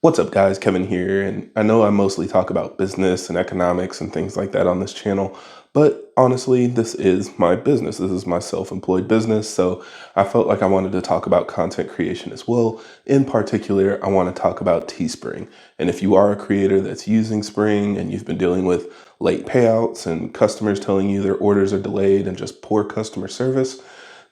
What's up, guys? Kevin here, and I know I mostly talk about business and economics and things like that on this channel, but honestly, this is my business. This is my self-employed business, so I felt like I wanted to talk about content creation as well. In particular, I want to talk about Teespring. And if you are a creator that's using Spring and you've been dealing with late payouts and customers telling you their orders are delayed and just poor customer service,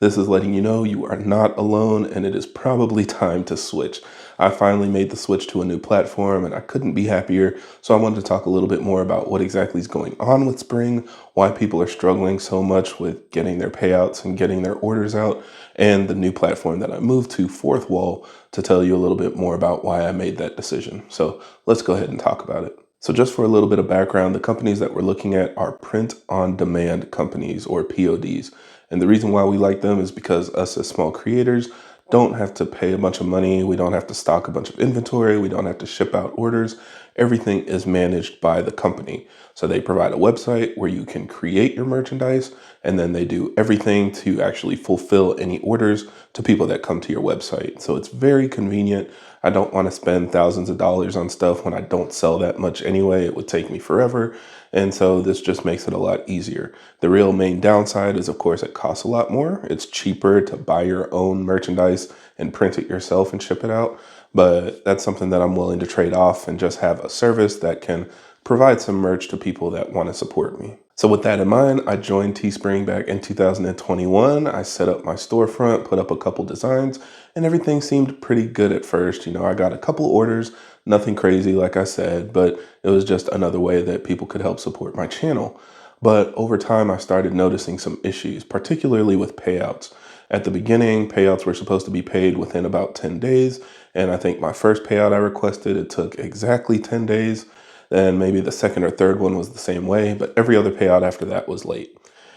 this is letting you know you are not alone and it is probably time to switch. I finally made the switch to a new platform and I couldn't be happier. So I wanted to talk a little bit more about what exactly is going on with Spring, why people are struggling so much with getting their payouts and getting their orders out, and the new platform that I moved to, Fourthwall, to tell you a little bit more about why I made that decision. So let's go ahead and talk about it. So just for a little bit of background, the companies that we're looking at are print on demand companies, or PODs. And the reason why we like them is because us as small creators don't have to pay a bunch of money. We don't have to stock a bunch of inventory. We don't have to ship out orders. Everything is managed by the company. So they provide a website where you can create your merchandise, and then they do everything to actually fulfill any orders to people that come to your website. So it's very convenient. I don't want to spend thousands of dollars on stuff when I don't sell that much anyway. It would take me forever. And so this just makes it a lot easier. The real main downside is, of course, it costs a lot more. It's cheaper to buy your own merchandise and print it yourself and ship it out. But that's something that I'm willing to trade off and just have a service that can provide some merch to people that want to support me. So with that in mind, I joined Teespring back in 2021. I set up my storefront, put up a couple designs, and everything seemed pretty good at first. I got a couple orders, nothing crazy, like I said, but it was just another way that people could help support my channel. But over time, I started noticing some issues, particularly with payouts. At the beginning, payouts were supposed to be paid within about 10 days. And I think my first payout I requested, it took exactly 10 days. Then maybe the second or third one was the same way, but every other payout after that was late.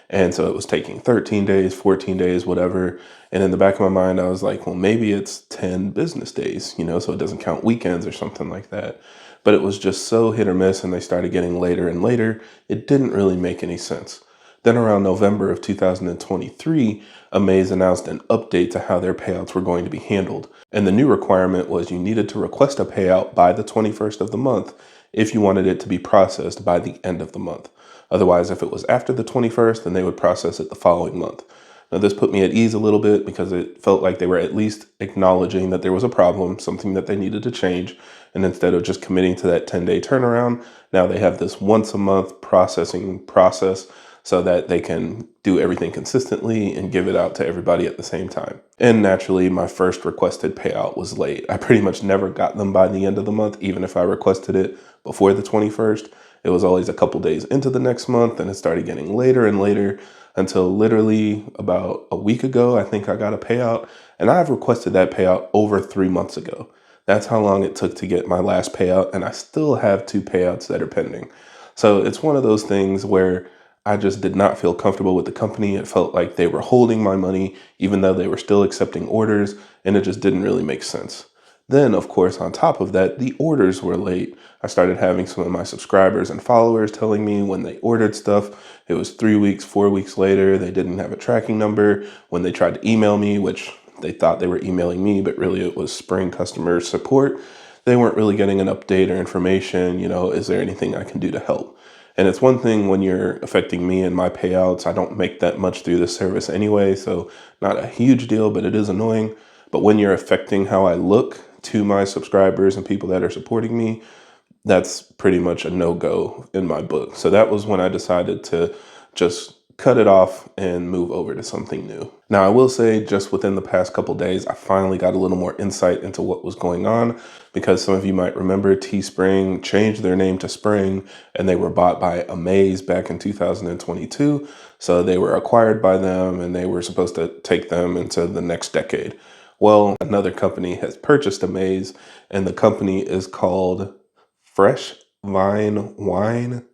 And so it was taking 13 days, 14 days, whatever. And in the back of my mind, I was like, well, maybe it's 10 business days, so it doesn't count weekends or something like that. But it was just so hit or miss, and they started getting later and later. It didn't really make any sense. Then around November of 2023, Amaze announced an update to how their payouts were going to be handled. And the new requirement was you needed to request a payout by the 21st of the month if you wanted it to be processed by the end of the month. Otherwise, if it was after the 21st, then they would process it the following month. Now, this put me at ease a little bit because it felt like they were at least acknowledging that there was a problem, something that they needed to change. And instead of just committing to that 10-day turnaround, now they have this once a month processing process so that they can do everything consistently and give it out to everybody at the same time. And naturally, my first requested payout was late. I pretty much never got them by the end of the month, even if I requested it before the 21st. It was always a couple days into the next month, and it started getting later and later until literally about a week ago, I think I got a payout, and I've requested that payout over 3 months ago. That's how long it took to get my last payout, and I still have 2 payouts that are pending. So it's one of those things where I just did not feel comfortable with the company. It felt like they were holding my money, even though they were still accepting orders, and it just didn't really make sense. Then, of course, on top of that, the orders were late. I started having some of my subscribers and followers telling me when they ordered stuff, it was 3 weeks, 4 weeks later, they didn't have a tracking number. When they tried to email me, which they thought they were emailing me, but really it was Spring customer support, they weren't really getting an update or information, is there anything I can do to help? And it's one thing when you're affecting me and my payouts. I don't make that much through this service anyway, so not a huge deal, but it is annoying. But when you're affecting how I look to my subscribers and people that are supporting me, that's pretty much a no-go in my book. So that was when I decided to just cut it off and move over to something new. Now, I will say just within the past couple days, I finally got a little more insight into what was going on, because some of you might remember Teespring changed their name to Spring, and they were bought by Amaze back in 2022. So they were acquired by them, and they were supposed to take them into the next decade. Well, another company has purchased Amaze, and the company is called Fresh Vine Wine.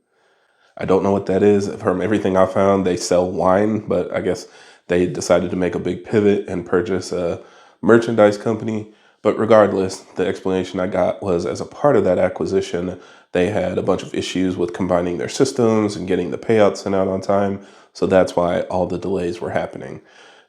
I don't know what that is. From everything I found, they sell wine, but I guess they decided to make a big pivot and purchase a merchandise company. But regardless, the explanation I got was as a part of that acquisition, they had a bunch of issues with combining their systems and getting the payouts sent out on time. So that's why all the delays were happening.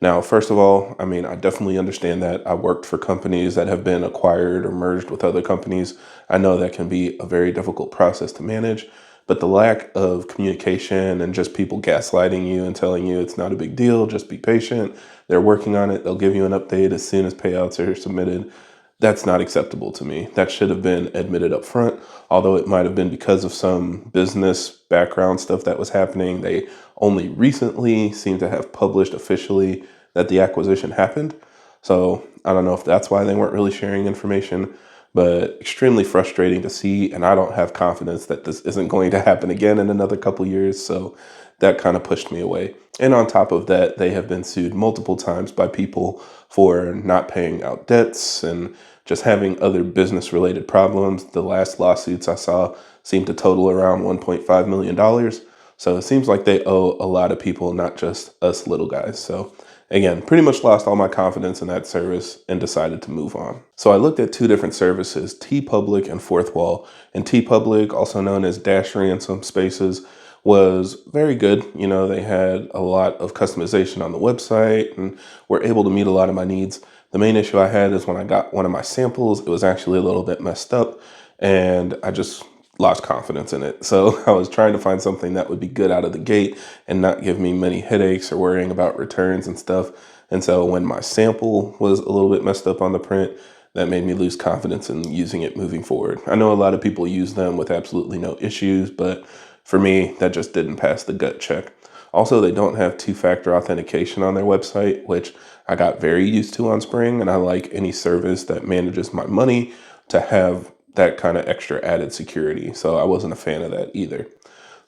Now, first of all, I mean, I definitely understand that. I worked for companies that have been acquired or merged with other companies. I know that can be a very difficult process to manage, but the lack of communication and just people gaslighting you and telling you it's not a big deal, just be patient. They're working on it. They'll give you an update as soon as payouts are submitted. That's not acceptable to me. That should have been admitted up front, although it might have been because of some business background stuff that was happening. They only recently seem to have published officially that the acquisition happened. So I don't know if that's why they weren't really sharing information, but extremely frustrating to see. And I don't have confidence that this isn't going to happen again in another couple years. So that kind of pushed me away. And on top of that, they have been sued multiple times by people for not paying out debts and just having other business related problems. The last lawsuits I saw seemed to total around $1.5 million. So it seems like they owe a lot of people, not just us little guys. So again, pretty much lost all my confidence in that service and decided to move on. So I looked at two different services, Teepublic and Fourthwall. And Teepublic, also known as Dashery in some spaces, was very good. You know, they had a lot of customization on the website and were able to meet a lot of my needs. The main issue I had is when I got one of my samples, it was actually a little bit messed up and I just lost confidence in it. So I was trying to find something that would be good out of the gate and not give me many headaches or worrying about returns and stuff. And so when my sample was a little bit messed up on the print, that made me lose confidence in using it moving forward. I know a lot of people use them with absolutely no issues, but for me, that just didn't pass the gut check. Also, they don't have two-factor authentication on their website, which I got very used to on Spring, and I like any service that manages my money to have that kind of extra added security. So I wasn't a fan of that either.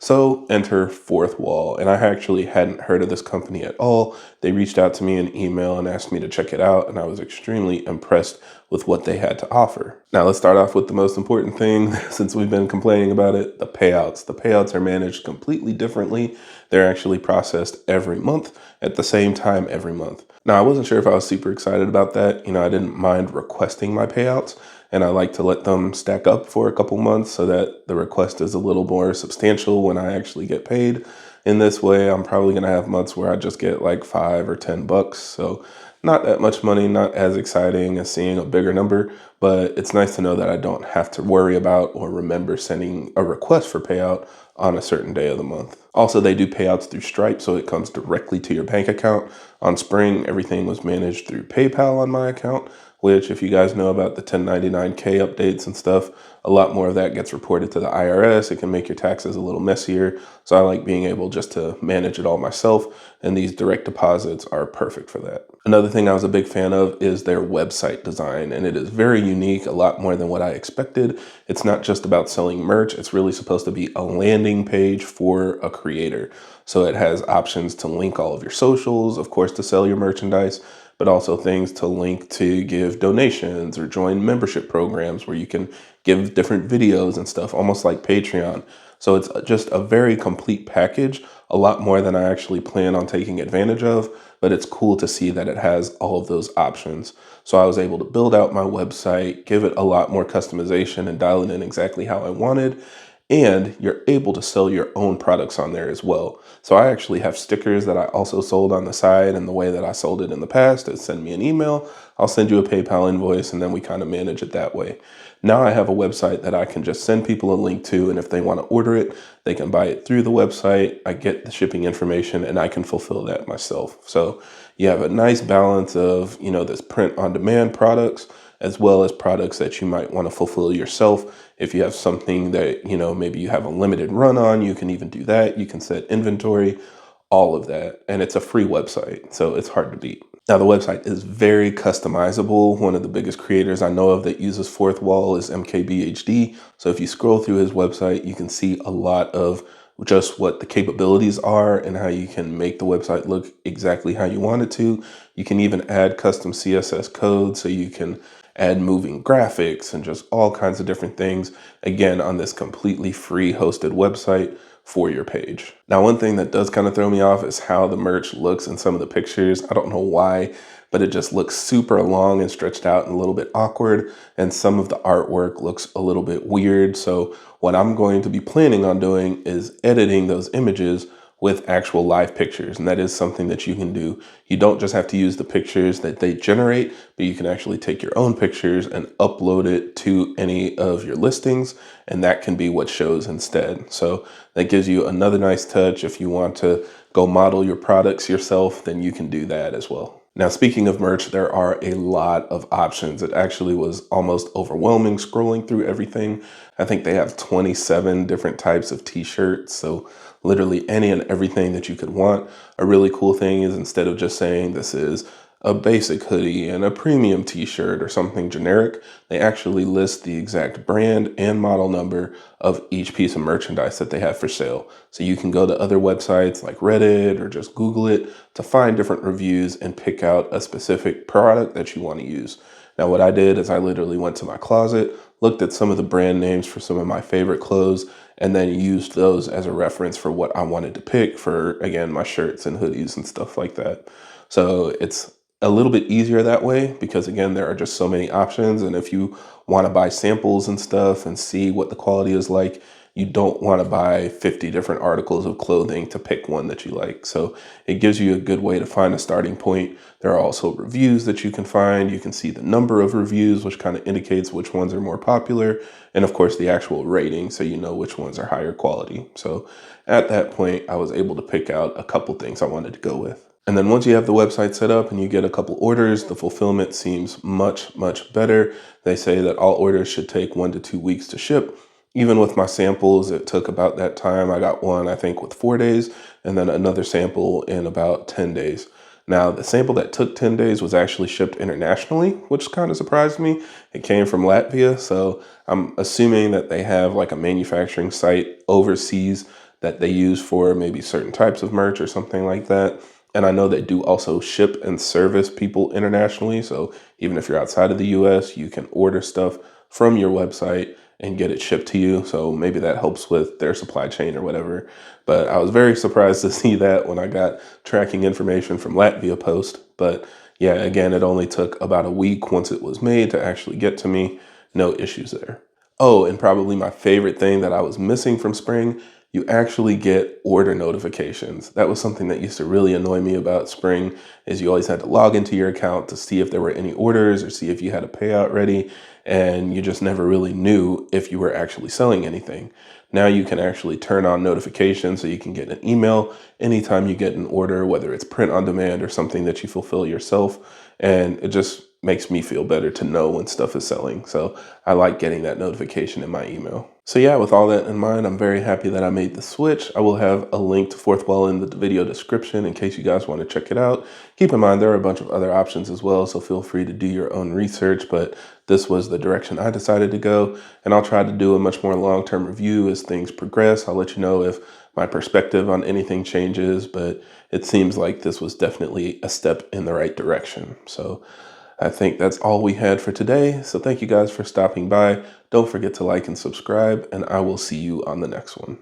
So enter Fourthwall, and I actually hadn't heard of this company at all. They reached out to me in email and asked me to check it out, and I was extremely impressed with what they had to offer. Now let's start off with the most important thing, since we've been complaining about it, the payouts. The payouts are managed completely differently. They're actually processed every month at the same time every month. Now I wasn't sure if I was super excited about that. You know, I didn't mind requesting my payouts, and I like to let them stack up for a couple months so that the request is a little more substantial when I actually get paid. In this way, I'm probably gonna have months where I just get like $5 or $10. So not that much money, not as exciting as seeing a bigger number, but it's nice to know that I don't have to worry about or remember sending a request for payout on a certain day of the month. Also, they do payouts through Stripe, so it comes directly to your bank account. On Spring, everything was managed through PayPal on my account, which if you guys know about the 1099K updates and stuff, a lot more of that gets reported to the IRS. It can make your taxes a little messier. So I like being able just to manage it all myself, and these direct deposits are perfect for that. Another thing I was a big fan of is their website design, and it is very unique, a lot more than what I expected. It's not just about selling merch. It's really supposed to be a landing page for a creator. So it has options to link all of your socials, of course, to sell your merchandise, but also things to link to give donations or join membership programs where you can give different videos and stuff, almost like Patreon. So it's just a very complete package, a lot more than I actually plan on taking advantage of, but it's cool to see that it has all of those options. So I was able to build out my website, give it a lot more customization and dial it in exactly how I wanted. And you're able to sell your own products on there as well. So I actually have stickers that I also sold on the side, and the way that I sold it in the past is send me an email, I'll send you a PayPal invoice, and then we kind of manage it that way. Now I have a website that I can just send people a link to, and if they want to order it, they can buy it through the website. I get the shipping information and I can fulfill that myself. So you have a nice balance of, you know, this print on demand products as well as products that you might want to fulfill yourself. If you have something that, you know, maybe you have a limited run on, you can even do that. You can set inventory, all of that. And it's a free website, so it's hard to beat. Now, the website is very customizable. One of the biggest creators I know of that uses Fourthwall is MKBHD. So if you scroll through his website, you can see a lot of just what the capabilities are and how you can make the website look exactly how you want it to. You can even add custom CSS code, so you can add moving graphics and just all kinds of different things, again, on this completely free hosted website for your page. Now, one thing that does kind of throw me off is how the merch looks in some of the pictures. I don't know why, but it just looks super long and stretched out and a little bit awkward. And some of the artwork looks a little bit weird. So what I'm going to be planning on doing is editing those images with actual live pictures. And that is something that you can do. You don't just have to use the pictures that they generate, but you can actually take your own pictures and upload it to any of your listings. And that can be what shows instead. So that gives you another nice touch. If you want to go model your products yourself, then you can do that as well. Now, speaking of merch, there are a lot of options. It actually was almost overwhelming scrolling through everything. I think they have 27 different types of t-shirts. So literally any and everything that you could want. A really cool thing is instead of just saying this is a basic hoodie and a premium t-shirt or something generic, they actually list the exact brand and model number of each piece of merchandise that they have for sale. So you can go to other websites like Reddit or just Google it to find different reviews and pick out a specific product that you want to use. Now, what I did is I literally went to my closet, looked at some of the brand names for some of my favorite clothes, and then used those as a reference for what I wanted to pick for, again, my shirts and hoodies and stuff like that. So it's a little bit easier that way because, again, there are just so many options. And if you want to buy samples and stuff and see what the quality is like, you don't want to buy 50 different articles of clothing to pick one that you like. So it gives you a good way to find a starting point. There are also reviews that you can find. You can see the number of reviews, which kind of indicates which ones are more popular. And of course, the actual rating, so you know which ones are higher quality. So at that point, I was able to pick out a couple things I wanted to go with. And then once you have the website set up and you get a couple orders, the fulfillment seems much, much better. They say that all orders should take 1 to 2 weeks to ship. Even with my samples, it took about that time. I got one, I think, with 4 days, and then another sample in about 10 days. Now, the sample that took 10 days was actually shipped internationally, which kind of surprised me. It came from Latvia, so I'm assuming that they have like a manufacturing site overseas that they use for maybe certain types of merch or something like that. And I know they do also ship and service people internationally. So even if you're outside of the US, you can order stuff from your website and get it shipped to you. So maybe that helps with their supply chain or whatever. But I was very surprised to see that when I got tracking information from Latvia Post. But yeah, again, it only took about a week once it was made to actually get to me. No issues there. Oh, and probably my favorite thing that I was missing from Spring, you actually get order notifications. That was something that used to really annoy me about Spring, is you always had to log into your account to see if there were any orders or see if you had a payout ready, and you just never really knew if you were actually selling anything. Now you can actually turn on notifications so you can get an email anytime you get an order, whether it's print on demand or something that you fulfill yourself, and it just makes me feel better to know when stuff is selling. So I like getting that notification in my email. So yeah, with all that in mind, I'm very happy that I made the switch. I will have a link to Fourthwall in the video description in case you guys want to check it out. Keep in mind, there are a bunch of other options as well, so feel free to do your own research, but this was the direction I decided to go, and I'll try to do a much more long-term review as things progress. I'll let you know if my perspective on anything changes, but it seems like this was definitely a step in the right direction. So I think that's all we had for today. So thank you guys for stopping by. Don't forget to like and subscribe, and I will see you on the next one.